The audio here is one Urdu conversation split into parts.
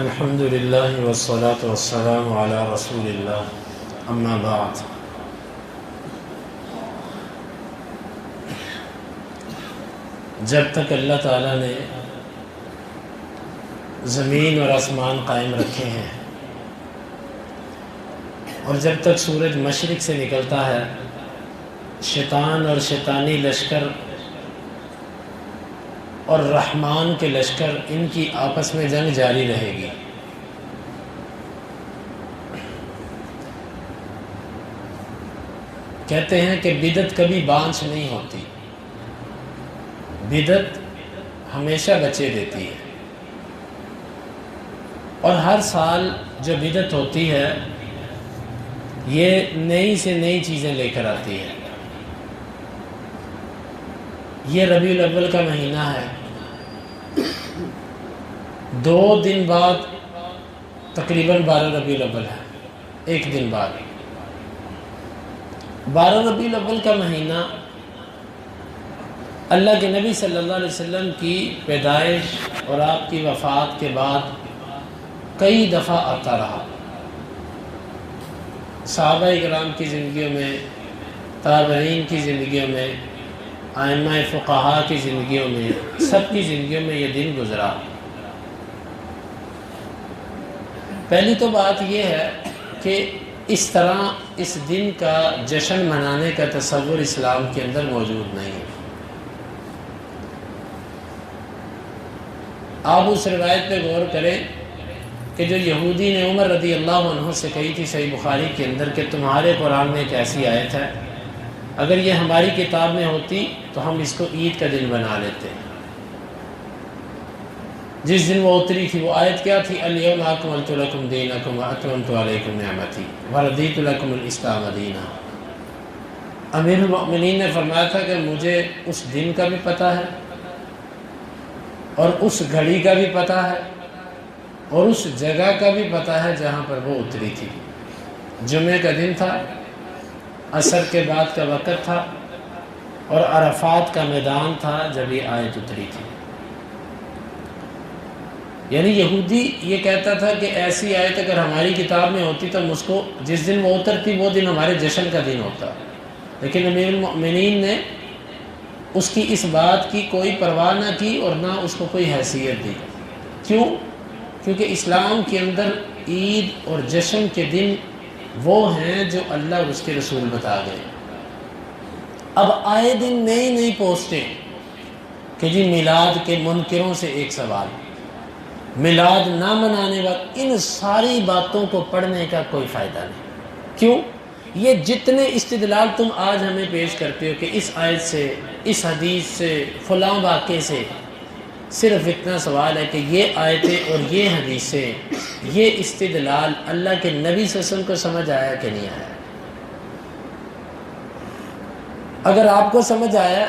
الحمد للہ والصلاة والسلام علی رسول اللہ، اما بعد۔ جب تک اللہ تعالیٰ نے زمین اور آسمان قائم رکھے ہیں اور جب تک سورج مشرق سے نکلتا ہے، شیطان اور شیطانی لشکر اور رحمان کے لشکر، ان کی آپس میں جنگ جاری رہے گی۔ کہتے ہیں کہ بدعت کبھی بانچ نہیں ہوتی، بدعت ہمیشہ بچے دیتی ہے، اور ہر سال جو بدعت ہوتی ہے یہ نئی سے نئی چیزیں لے کر آتی ہے۔ یہ ربیع الاول کا مہینہ ہے، 2 دن بعد تقریباً 12 ربیع الاول ہے، 1 دن بعد 12 ربیع الاول کا مہینہ اللہ کے نبی صلی اللہ علیہ وسلم کی پیدائش اور آپ کی وفات کے بعد کئی دفعہ آتا رہا۔ صحابہ کرام کی زندگیوں میں، تابعین کی زندگیوں میں، ائمہ فقہا کی زندگیوں میں، سب کی زندگیوں میں یہ دن گزرا۔ پہلی تو بات یہ ہے کہ اس طرح اس دن کا جشن منانے کا تصور اسلام کے اندر موجود نہیں ہے۔ آپ اس روایت پہ غور کریں کہ جو یہودی نے عمر رضی اللہ عنہ سے کہی تھی صحیح بخاری کے اندر کہ تمہارے قرآن میں ایک ایسی آیت ہے، اگر یہ ہماری کتاب میں ہوتی تو ہم اس کو عید کا دن بنا لیتے۔ جس دن وہ اتری تھی وہ آیت کیا تھی؟ الیوم اکملت لکم دینکم واتممت علیکم نعمتی ورضیت لکم الاسلام دینا۔ امیر المؤمنین نے فرمایا تھا کہ مجھے اس دن کا بھی پتہ ہے اور اس گھڑی کا بھی پتہ ہے اور اس جگہ کا بھی پتہ ہے جہاں پر وہ اتری تھی۔ جمعہ کا دن تھا، عصر کے بعد کا وقت تھا اور عرفات کا میدان تھا جب یہ آیت اتری تھی۔ یعنی یہودی یہ کہتا تھا کہ ایسی آیت اگر ہماری کتاب میں ہوتی تو ہم اس کو جس دن وہ اترتی وہ دن ہمارے جشن کا دن ہوتا، لیکن امیر المؤمنین نے اس کی اس بات کی کوئی پرواہ نہ کی اور نہ اس کو کوئی حیثیت دی۔ کیوں؟ کیونکہ اسلام کے اندر عید اور جشن کے دن وہ ہیں جو اللہ اور اس کے رسول بتا گئے۔ اب آئے دن نئی نئی پوسٹیں کہ جی میلاد کے منکروں سے ایک سوال، میلاد نہ منانے وقت، ان ساری باتوں کو پڑھنے کا کوئی فائدہ نہیں۔ کیوں؟ یہ جتنے استدلال تم آج ہمیں پیش کرتے ہو کہ اس آیت سے، اس حدیث سے، فلاں واقعے سے، صرف اتنا سوال ہے کہ یہ آیتیں اور یہ حدیثیں، یہ استدلال اللہ کے نبی صلی اللہ علیہ وسلم کو سمجھ آیا کہ نہیں آیا؟ اگر آپ کو سمجھ آیا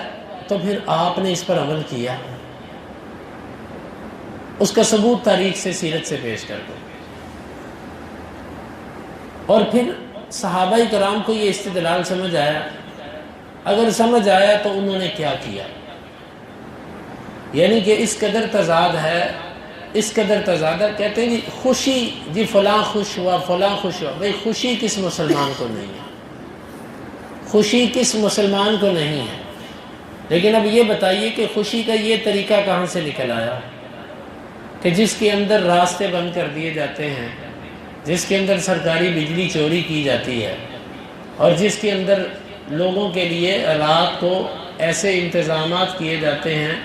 تو پھر آپ نے اس پر عمل کیا، اس کا ثبوت تاریخ سے، سیرت سے پیش کر دو۔ اور پھر صحابہ کرام کو یہ استدلال سمجھ آیا، اگر سمجھ آیا تو انہوں نے کیا کیا؟ یعنی کہ اس قدر تضاد ہے، اس قدر تضاد ہے، کہتے ہیں جی خوشی، جی فلاں خوش ہوا، فلاں خوش ہوا۔ بھئی خوشی کس مسلمان کو نہیں ہے؟ خوشی کس مسلمان کو نہیں ہے؟ لیکن اب یہ بتائیے کہ خوشی کا یہ طریقہ کہاں سے نکل آیا کہ جس کے اندر راستے بند کر دیے جاتے ہیں، جس کے اندر سرکاری بجلی چوری کی جاتی ہے، اور جس کے اندر لوگوں کے لیے رات کو ایسے انتظامات کیے جاتے ہیں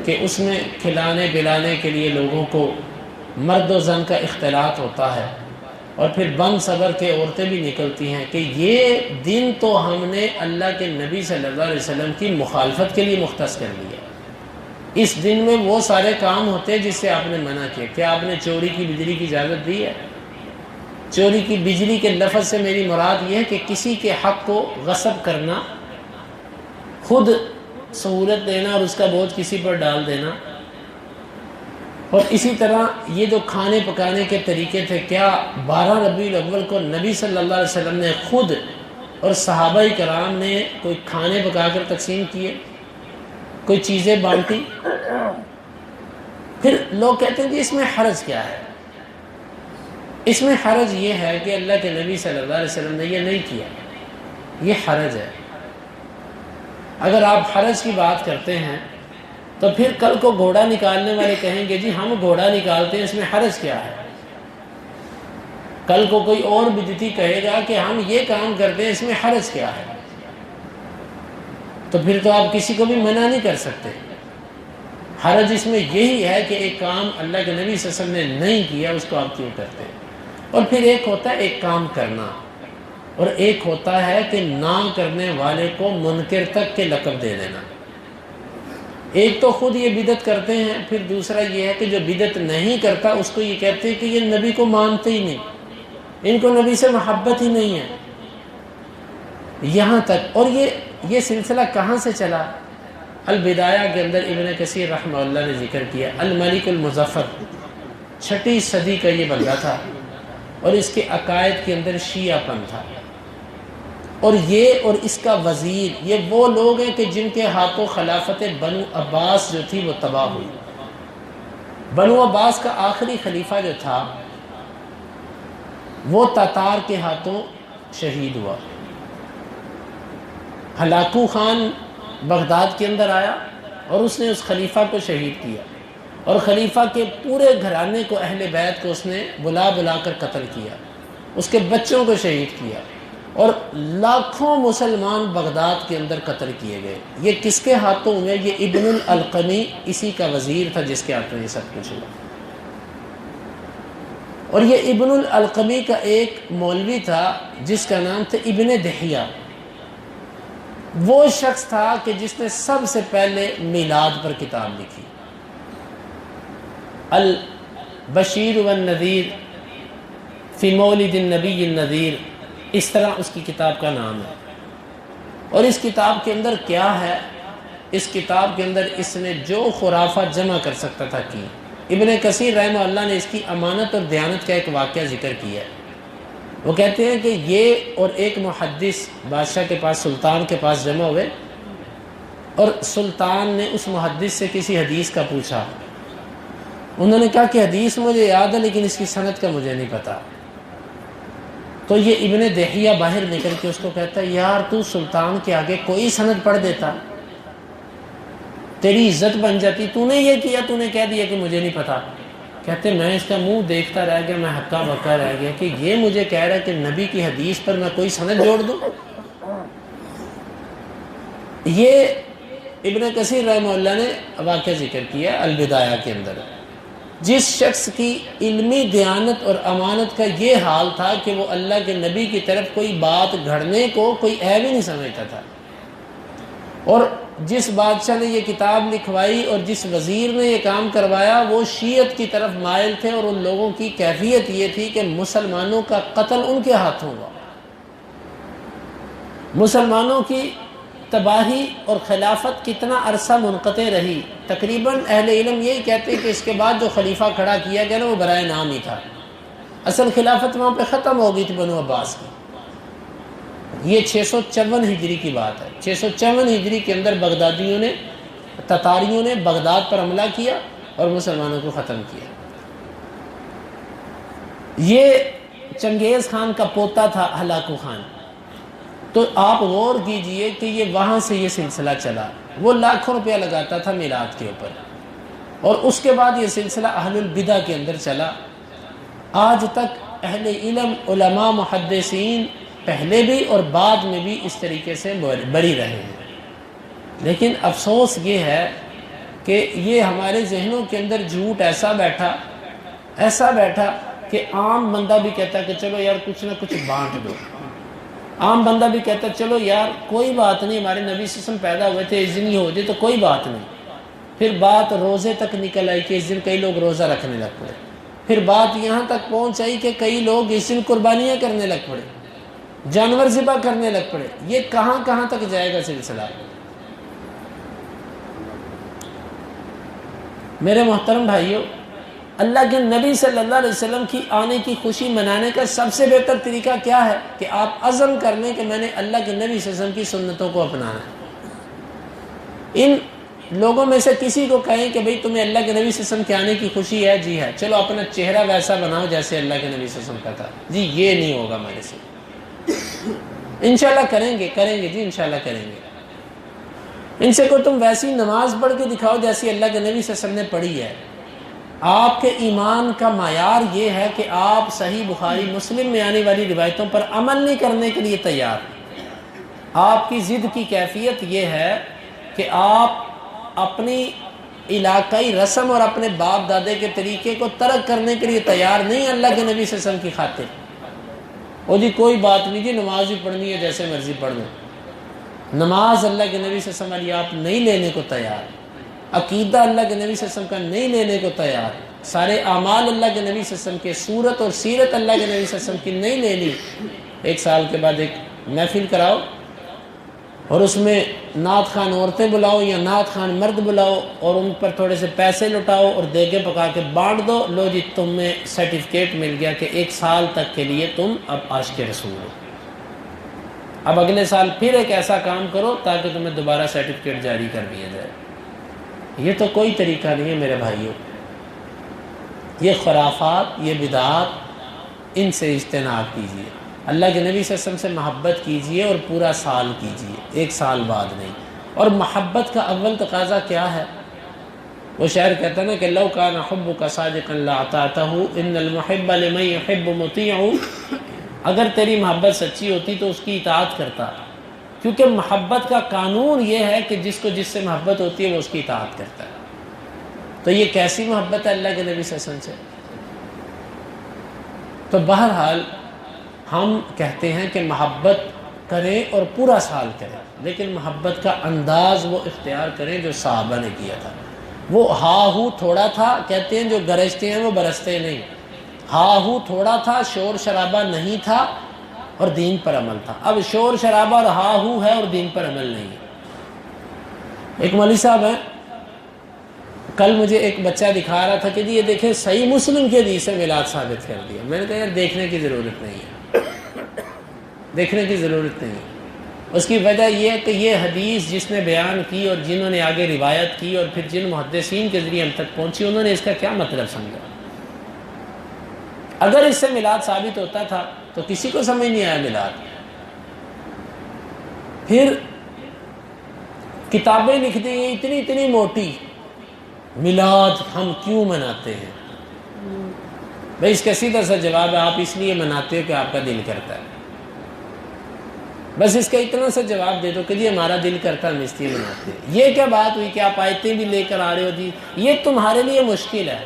کہ اس میں کھلانے پلانے کے لیے لوگوں کو مرد و زن کا اختلاط ہوتا ہے، اور پھر بند صبر کے عورتیں بھی نکلتی ہیں کہ یہ دن تو ہم نے اللہ کے نبی صلی اللہ علیہ وسلم کی مخالفت کے لیے مختص کر لیا۔ اس دن میں وہ سارے کام ہوتے ہیں جس سے آپ نے منع کیا۔ کیا آپ نے چوری کی بجلی کی اجازت دی ہے؟ چوری کی بجلی کے لفظ سے میری مراد یہ ہے کہ کسی کے حق کو غصب کرنا، خود سہولت دینا اور اس کا بوجھ کسی پر ڈال دینا۔ اور اسی طرح یہ جو کھانے پکانے کے طریقے تھے، کیا 12 ربیع الاول کو نبی صلی اللہ علیہ وسلم نے خود اور صحابہ کرام نے کوئی کھانے پکا کر تقسیم کیے، کوئی چیزیں بانٹی؟ پھر لوگ کہتے ہیں جی اس میں حرج کیا ہے؟ اس میں حرج یہ ہے کہ اللہ کے نبی صلی اللہ علیہ وسلم نے یہ نہیں کیا، یہ حرج ہے۔ اگر آپ حرج کی بات کرتے ہیں تو پھر کل کو گھوڑا نکالنے والے کہیں گے جی ہم گھوڑا نکالتے ہیں، اس میں حرج کیا ہے؟ کل کو کوئی اور بدعتی کہے گا کہ ہم یہ کام کرتے ہیں، اس میں حرج کیا ہے؟ تو پھر تو آپ کسی کو بھی منع نہیں کر سکتے۔ حرج اس میں یہی ہے کہ ایک کام اللہ کے نبی صلی اللہ علیہ وسلم نے نہیں کیا، اس کو آپ کیوں کرتے ہیں؟ اور پھر ایک ہوتا ہے ایک کام کرنا، اور ایک ہوتا ہے کہ نہ کرنے والے کو منکر تک کے لقب دے دینا۔ ایک تو خود یہ بدعت کرتے ہیں، پھر دوسرا یہ ہے کہ جو بدعت نہیں کرتا اس کو یہ کہتے ہیں کہ یہ نبی کو مانتے ہی نہیں، ان کو نبی سے محبت ہی نہیں ہے۔ یہاں تک، اور یہ سلسلہ کہاں سے چلا؟ البدایہ کے اندر ابن کثیر رحمہ اللہ نے ذکر کیا، الملک المظفر 6 صدی کا یہ بندہ تھا، اور اس کے عقائد کے اندر شیعہ پن تھا، اور یہ اور اس کا وزیر یہ وہ لوگ ہیں کہ جن کے ہاتھوں خلافت بنو عباس جو تھی وہ تباہ ہوئی۔ بنو عباس کا آخری خلیفہ جو تھا وہ تاتار کے ہاتھوں شہید ہوا۔ ہلاکو خان بغداد کے اندر آیا اور اس نے اس خلیفہ کو شہید کیا، اور خلیفہ کے پورے گھرانے کو، اہل بیت کو اس نے بلا بلا کر قتل کیا، اس کے بچوں کو شہید کیا، اور لاکھوں مسلمان بغداد کے اندر قتل کیے گئے۔ یہ کس کے ہاتھوں ہوئے؟ یہ ابن الالقمی اسی کا وزیر تھا جس کے ہاتھوں یہ سب کچھ ہوا۔ اور یہ ابن الالقمی کا ایک مولوی تھا جس کا نام تھا ابن دحیہ، وہ شخص تھا کہ جس نے سب سے پہلے میلاد پر کتاب لکھی، البشیر والنذیر فی مولد النبی النذیر، اس طرح اس کی کتاب کا نام ہے۔ اور اس کتاب کے اندر کیا ہے؟ اس کتاب کے اندر اس نے جو خرافات جمع کر سکتا تھا کی۔ ابن کثیر رحمہ اللہ نے اس کی امانت اور دیانت کا ایک واقعہ ذکر کیا ہے۔ وہ کہتے ہیں کہ یہ اور ایک محدث بادشاہ کے پاس، سلطان کے پاس جمع ہوئے، اور سلطان نے اس محدث سے کسی حدیث کا پوچھا۔ انہوں نے کہا کہ حدیث مجھے یاد ہے لیکن اس کی سند کا مجھے نہیں پتا۔ تو یہ ابن دحیہ باہر نکل کے اس کو کہتا ہے، یار تو سلطان کے آگے کوئی سند پڑھ دیتا، تیری عزت بن جاتی، تو نے یہ کیا، تو نے کہہ دیا کہ مجھے نہیں پتا۔ کہتے میں اس کا منہ دیکھتا رہ گیا، میں ہکا بکا رہ گیا کہ یہ مجھے کہہ رہا ہے کہ نبی کی حدیث پر میں کوئی سند جوڑ دوں۔ یہ ابن کثیر رحمہ اللہ نے واقعہ ذکر کیا البدایہ کے اندر۔ جس شخص کی علمی دیانت اور امانت کا یہ حال تھا کہ وہ اللہ کے نبی کی طرف کوئی بات گھڑنے کو کوئی عیب ہی نہیں سمجھتا تھا، اور جس بادشاہ نے یہ کتاب لکھوائی اور جس وزیر نے یہ کام کروایا وہ شیعت کی طرف مائل تھے، اور ان لوگوں کی کیفیت یہ تھی کہ مسلمانوں کا قتل ان کے ہاتھوں ہوا، مسلمانوں کی تباہی اور خلافت کتنا عرصہ منقطع رہی۔ تقریباً اہل علم یہی کہتے ہیں کہ اس کے بعد جو خلیفہ کھڑا کیا گیا نا وہ برائے نام ہی تھا، اصل خلافت وہاں پہ ختم ہو گئی تھی بنو عباس کی۔ یہ 654 ہجری کی بات ہے۔ 654 ہجری کے اندر بغدادیوں نے، تتاریوں نے بغداد پر حملہ کیا اور مسلمانوں کو ختم کیا۔ یہ چنگیز خان کا پوتا تھا ہلاکو خان۔ تو آپ غور کیجئے کہ یہ وہاں سے یہ سلسلہ چلا، وہ لاکھوں روپیہ لگاتا تھا میلاد کے اوپر، اور اس کے بعد یہ سلسلہ اہل البدع کے اندر چلا۔ آج تک اہل علم، علماء، محدثین پہلے بھی اور بعد میں بھی اس طریقے سے بری رہے ہیں۔ لیکن افسوس یہ ہے کہ یہ ہمارے ذہنوں کے اندر جھوٹ ایسا بیٹھا کہ عام بندہ بھی کہتا ہے کہ چلو یار کچھ نہ کچھ بانٹ دو، عام بندہ بھی کہتا ہے چلو یار کوئی بات نہیں، ہمارے نبی صلی اللہ علیہ وسلم پیدا ہوئے تھے، اس دن ہی ہو جائے تو کوئی بات نہیں۔ پھر بات روزے تک نکل آئی کہ اس دن کئی لوگ روزہ رکھنے لگ پڑے، پھر بات یہاں تک پہنچ آئی کہ کئی لوگ اس دن قربانیاں کرنے لگ پڑے، جانور ذبح کرنے لگ پڑے۔ یہ کہاں تک جائے گا سلسلہ؟ میرے محترم بھائیوں، اللہ کے نبی صلی اللہ علیہ وسلم کی آنے کی خوشی منانے کا سب سے بہتر طریقہ کیا ہے؟ کہ آپ عزم کر لیں کہ میں نے اللہ کے نبی صلی اللہ علیہ وسلم کی سنتوں کو اپنانا ہے۔ ان لوگوں میں سے کسی کو کہیں کہ بھئی تمہیں اللہ کے نبی صلی اللہ علیہ وسلم کے آنے کی خوشی ہے، جی ہے، چلو اپنا چہرہ ویسا بناؤ جیسے اللہ کے نبی صلی اللہ علیہ وسلم کا تھا، جی یہ نہیں ہوگا میرے سے، انشاءاللہ کریں گے جی انشاءاللہ کریں گے۔ ان سے کو تم ویسی نماز پڑھ کے دکھاؤ جیسی اللہ کے نبی صلی اللہ علیہ وسلم نے پڑھی ہے۔ آپ کے ایمان کا معیار یہ ہے کہ آپ صحیح بخاری مسلم میں آنے والی روایتوں پر عمل نہیں کرنے کے لیے تیار۔ آپ کی ضد کی کیفیت یہ ہے کہ آپ اپنی علاقائی رسم اور اپنے باپ دادے کے طریقے کو ترک کرنے کے لیے تیار نہیں اللہ کے نبی صلی اللہ علیہ وسلم کی خاطر۔ وہ جی کوئی بات نہیں جی، نماز بھی پڑھنی ہے جیسے مرضی پڑھ لو۔ نماز اللہ کے نبی صلی اللہ علیہ وسلم والی آپ نہیں لینے کو تیار، عقیدہ اللہ کے نبی صلی اللہ علیہ وسلم کا نہیں لینے کو تیار، سارے اعمال اللہ کے نبی صلی اللہ علیہ وسلم کے، صورت اور سیرت اللہ کے نبی صلی اللہ علیہ وسلم کی نہیں لینی۔ ایک سال کے بعد ایک محفل کراؤ اور اس میں نعت خان عورتیں بلاؤ یا نعت خان مرد بلاؤ اور ان پر تھوڑے سے پیسے لٹاؤ اور دیگیں پکا کے بانٹ دو، لو جی تمہیں سرٹیفکیٹ مل گیا کہ ایک سال تک کے لیے تم اب عاشق رسول ہو۔ اب اگلے سال پھر ایک ایسا کام کرو تاکہ تمہیں دوبارہ سرٹیفکیٹ جاری کر دیا جائے۔ یہ تو کوئی طریقہ نہیں ہے میرے بھائیوں۔ یہ خرافات، یہ بدعات، ان سے اجتناب کیجیے۔ اللہ کے نبی صلی اللہ علیہ وسلم سے محبت کیجیے اور پورا سال کیجیے، ایک سال بعد نہیں۔ اور محبت کا اول تقاضا کیا ہے؟ وہ شاعر کہتا ہے نا کہ لو کان حبک صادقا لاطعتہ ان المحب لمن يحب مطیع۔ اگر تیری محبت سچی ہوتی تو اس کی اطاعت کرتا، کیونکہ محبت کا قانون یہ ہے کہ جس کو جس سے محبت ہوتی ہے وہ اس کی اطاعت کرتا ہے۔ تو یہ کیسی محبت ہے اللہ کے نبی صلی اللہ علیہ وسلم سے؟ تو بہرحال ہم کہتے ہیں کہ محبت کریں اور پورا سال کریں، لیکن محبت کا انداز وہ اختیار کریں جو صحابہ نے کیا تھا۔ وہ ہا ہو تھوڑا تھا، کہتے ہیں جو گرجتے ہیں وہ برستے نہیں۔ ہا ہو تھوڑا تھا، شور شرابہ نہیں تھا اور دین پر عمل تھا۔ اب شور شرابہ اور ہا ہو ہے اور دین پر عمل نہیں ہے۔ ایک مولوی صاحب ہیں، کل مجھے ایک بچہ دکھا رہا تھا کہ جی یہ دیکھیں صحیح مسلم کے حدیث سے میلاد ثابت کر دیا۔ میں نے کہا یار دیکھنے کی ضرورت نہیں ہے، دیکھنے کی ضرورت نہیں ہے۔ اس کی وجہ یہ ہے کہ یہ حدیث جس نے بیان کی اور جنہوں نے آگے روایت کی اور پھر جن محدثین کے ذریعے ہم تک پہنچی، انہوں نے اس کا کیا مطلب سمجھا۔ اگر اس سے میلاد ثابت ہوتا تھا تو کسی کو سمجھ نہیں آیا میلاد۔ پھر کتابیں لکھ دی گئی اتنی اتنی موٹی، میلاد ہم کیوں مناتے ہیں؟ بھائی اس کا سیدھا سا جواب ہے آپ اس لیے مناتے ہو کہ آپ کا دل کرتا ہے۔ بس اس کا اتنا سا جواب دے دو کہ جی ہمارا دل کرتا ہے ہم اس لیے مناتے ہیں۔ یہ کیا بات ہوئی کہ آپ آیتیں بھی لے کر آ رہے ہو؟ جی یہ تمہارے لیے مشکل ہے۔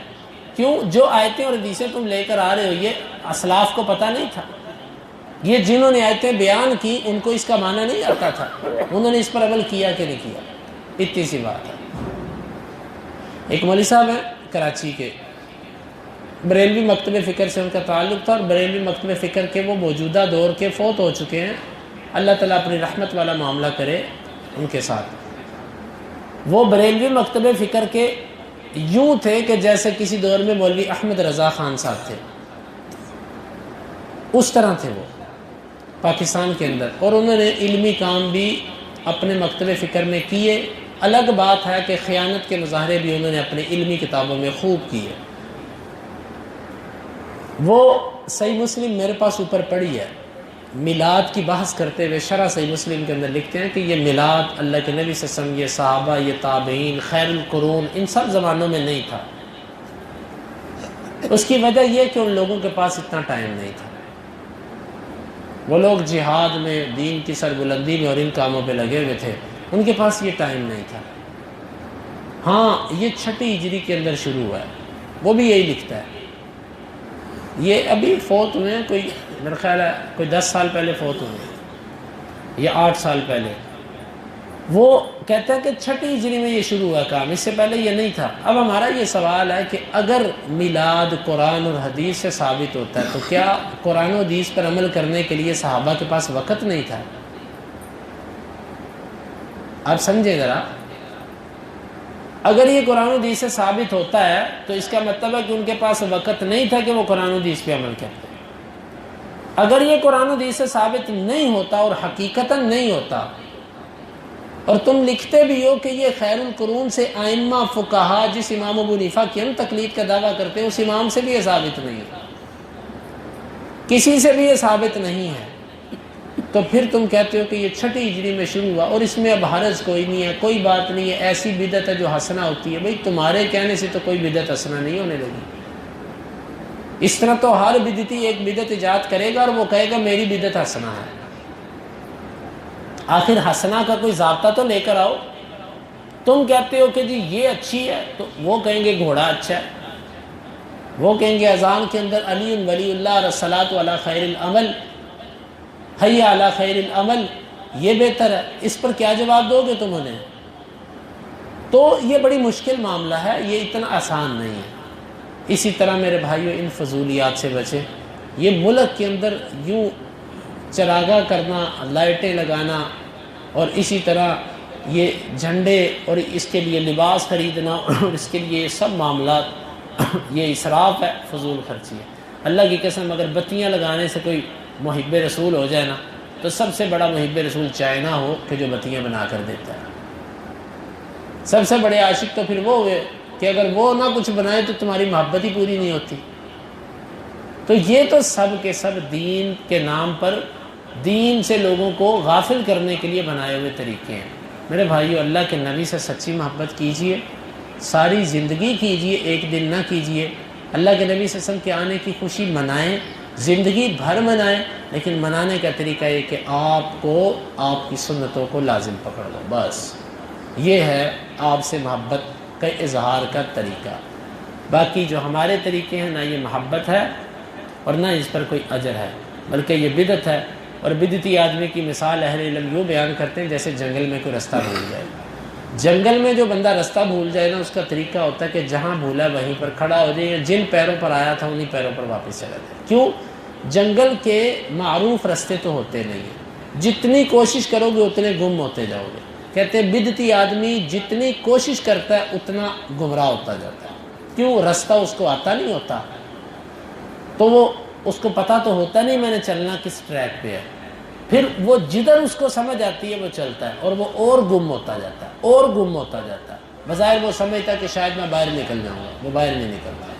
کیوں؟ جو آیتیں اور حدیثیں تم لے کر آ رہے ہو یہ اسلاف کو پتہ نہیں تھا۔ یہ جنہوں نے آیتیں بیان کی ان کو اس کا معنی نہیں آتا تھا، انہوں نے اس پر عمل کیا کہ نہیں کیا، اتنی سی بات ہے۔ ایک مولوی صاحب ہیں کراچی کے، بریلوی مکتب فکر سے ان کا تعلق تھا اور بریلوی مکتب فکر کے وہ موجودہ دور کے فوت ہو چکے ہیں، اللہ تعالیٰ اپنی رحمت والا معاملہ کرے ان کے ساتھ۔ وہ بریلوی مکتب فکر کے یوں تھے کہ جیسے کسی دور میں مولوی احمد رضا خان صاحب تھے، اس طرح تھے وہ پاکستان کے اندر، اور انہوں نے علمی کام بھی اپنے مکتب فکر میں کیے۔ الگ بات ہے کہ خیانت کے مظاہرے بھی انہوں نے اپنی علمی کتابوں میں خوب کیے۔ وہ صحیح مسلم میرے پاس اوپر پڑی ہے، میلاد کی بحث کرتے ہوئے شرح صحیح مسلم کے اندر لکھتے ہیں کہ یہ میلاد اللہ کے نبی صلی اللہ علیہ وسلم، یہ صحابہ، یہ تابعین، خیر القرون، ان سب زمانوں میں نہیں تھا۔ اس کی وجہ یہ کہ ان لوگوں کے پاس اتنا ٹائم نہیں تھا، وہ لوگ جہاد میں، دین کی سربلندی میں اور ان کاموں پہ لگے ہوئے تھے، ان کے پاس یہ ٹائم نہیں تھا۔ ہاں یہ 6 ہجری کے اندر شروع ہوا ہے، وہ بھی یہی لکھتا ہے۔ یہ ابھی فوت ہوئے ہیں، کوئی میرا خیال ہے کوئی 10 سال پہلے فوت ہوئے ہیں یا 8 سال پہلے۔ وہ کہتا ہے کہ 6 ہجری میں یہ شروع ہوا کام، اس سے پہلے یہ نہیں تھا۔ اب ہمارا یہ سوال ہے کہ اگر میلاد قرآن اور حدیث سے ثابت ہوتا ہے تو کیا قرآن و حدیث پر عمل کرنے کے لیے صحابہ کے پاس وقت نہیں تھا؟ آپ سمجھیں ذرا، اگر یہ قرآن و حدیث سے ثابت ہوتا ہے تو اس کا مطلب ہے کہ ان کے پاس وقت نہیں تھا کہ وہ قرآن و حدیث پہ عمل کرتے۔ اگر یہ قرآن و حدیث سے ثابت نہیں ہوتا اور حقیقتاً نہیں ہوتا اور تم لکھتے بھی ہو کہ یہ خیر القرون سے ائمہ فقہا جس امام ابو حنیفہ کی ہم تقلید کا دعویٰ کرتے ہیں اس امام سے بھی یہ ثابت نہیں ہے، کسی سے بھی یہ ثابت نہیں ہے، تو پھر تم کہتے ہو کہ یہ چھٹی ہجری میں شروع ہوا اور اس میں اب حرج کوئی نہیں ہے، کوئی بات نہیں ہے، ایسی بدعت ہے جو حسنہ ہوتی ہے۔ بھئی تمہارے کہنے سے تو کوئی بدعت حسنہ نہیں ہونے لگی۔ اس طرح تو ہر بدعتی ایک بدعت ایجاد کرے گا اور وہ کہے گا میری بدعت حسنہ ہے۔ آخر حسنہ کا کوئی ضابطہ تو لے کر آؤ۔ تم کہتے ہو کہ جی یہ اچھی ہے تو وہ کہیں گے گھوڑا اچھا ہے، وہ کہیں گے اذان کے اندر علی ولی اللہ الصلاۃ علی خیر العمل، حی علی خیر العمل، یہ بہتر ہے۔ اس پر کیا جواب دو گے تم انہیں؟ تو یہ بڑی مشکل معاملہ ہے، یہ اتنا آسان نہیں ہے۔ اسی طرح میرے بھائیو ان فضولیات سے بچیں۔ یہ ملک کے اندر یوں چراغاں کرنا، لائٹیں لگانا، اور اسی طرح یہ جھنڈے اور اس کے لیے لباس خریدنا اور اس کے لیے سب معاملات، یہ اسراف ہے، فضول خرچی ہے۔ اللہ کی قسم اگر بتیاں لگانے سے کوئی محب رسول ہو جائے نا تو سب سے بڑا محب رسول چائنا ہو کہ جو بتیاں بنا کر دیتا ہے۔ سب سے بڑے عاشق تو پھر وہ ہوئے کہ اگر وہ نہ کچھ بنائے تو تمہاری محبت ہی پوری نہیں ہوتی۔ تو یہ تو سب کے سب دین کے نام پر دین سے لوگوں کو غافل کرنے کے لیے بنائے ہوئے طریقے ہیں۔ میرے بھائیو اللہ کے نبی سے سچی محبت کیجئے، ساری زندگی کیجئے، ایک دن نہ کیجئے۔ اللہ کے نبی صلی اللہ علیہ وسلم کے آنے کی خوشی منائیں، زندگی بھر منائیں، لیکن منانے کا طریقہ یہ کہ آپ کو آپ کی سنتوں کو لازم پکڑ لو، بس یہ ہے آپ سے محبت کا اظہار کا طریقہ۔ باقی جو ہمارے طریقے ہیں نہ یہ محبت ہے اور نہ اس پر کوئی اجر ہے، بلکہ یہ بدعت ہے۔ اور بدعتی آدمی کی مثال اہل علم یوں بیان کرتے ہیں جیسے جنگل میں کوئی رستہ بھول جائے۔ جنگل میں جو بندہ رستہ بھول جائے نا اس کا طریقہ ہوتا ہے کہ جہاں بھولا وہیں پر کھڑا ہو جائے، جن پیروں پر آیا تھا انہی پیروں پر واپس چلا جائے۔ کیوں؟ جنگل کے معروف رستے تو ہوتے نہیں ہیں، جتنی کوشش کرو گے اتنے گم ہوتے جاؤ گے۔ کہتے ہیں بدعتی آدمی جتنی کوشش کرتا ہے اتنا گمراہ ہوتا جاتا ہے۔ کیوں؟ رستہ اس کو آتا نہیں ہوتا، تو وہ اس کو پتہ تو ہوتا نہیں میں نے چلنا کس ٹریک پہ ہے، پھر وہ جدھر اس کو سمجھ آتی ہے وہ چلتا ہے اور وہ اور گم ہوتا جاتا ہے، اور گم ہوتا جاتا ہے۔ بظاہر وہ سمجھتا ہے کہ شاید میں باہر نکل جاؤں گا، وہ باہر نہیں نکلتا۔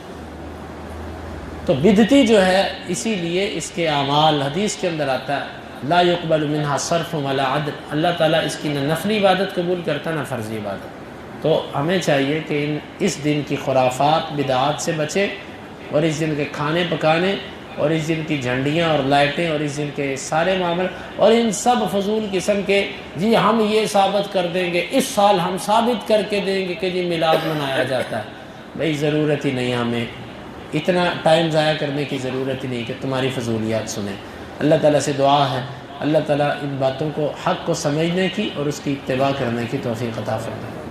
تو بدعتی جو ہے اسی لیے اس کے اعمال حدیث کے اندر آتا ہے لا يقبل منها صرف ولا عدل، اللہ تعالیٰ اس کی نہ نفلی عبادت قبول کرتا نہ فرضی عبادت۔ تو ہمیں چاہیے کہ اس دن کی خرافات بدعات سے بچے، اور اس دن کے کھانے پکانے اور اس دن کی جھنڈیاں اور لائٹیں اور اس دن کے سارے معاملے اور ان سب فضول قسم کے جی ہم یہ ثابت کر دیں گے، اس سال ہم ثابت کر کے دیں گے کہ جی میلاد منایا جاتا ہے۔ بھئی ضرورت ہی نہیں، ہمیں اتنا ٹائم ضائع کرنے کی ضرورت ہی نہیں کہ تمہاری فضولیات سنیں۔ اللہ تعالیٰ سے دعا ہے اللہ تعالیٰ ان باتوں کو حق کو سمجھنے کی اور اس کی اتباع کرنے کی توفیق عطا فرمائے۔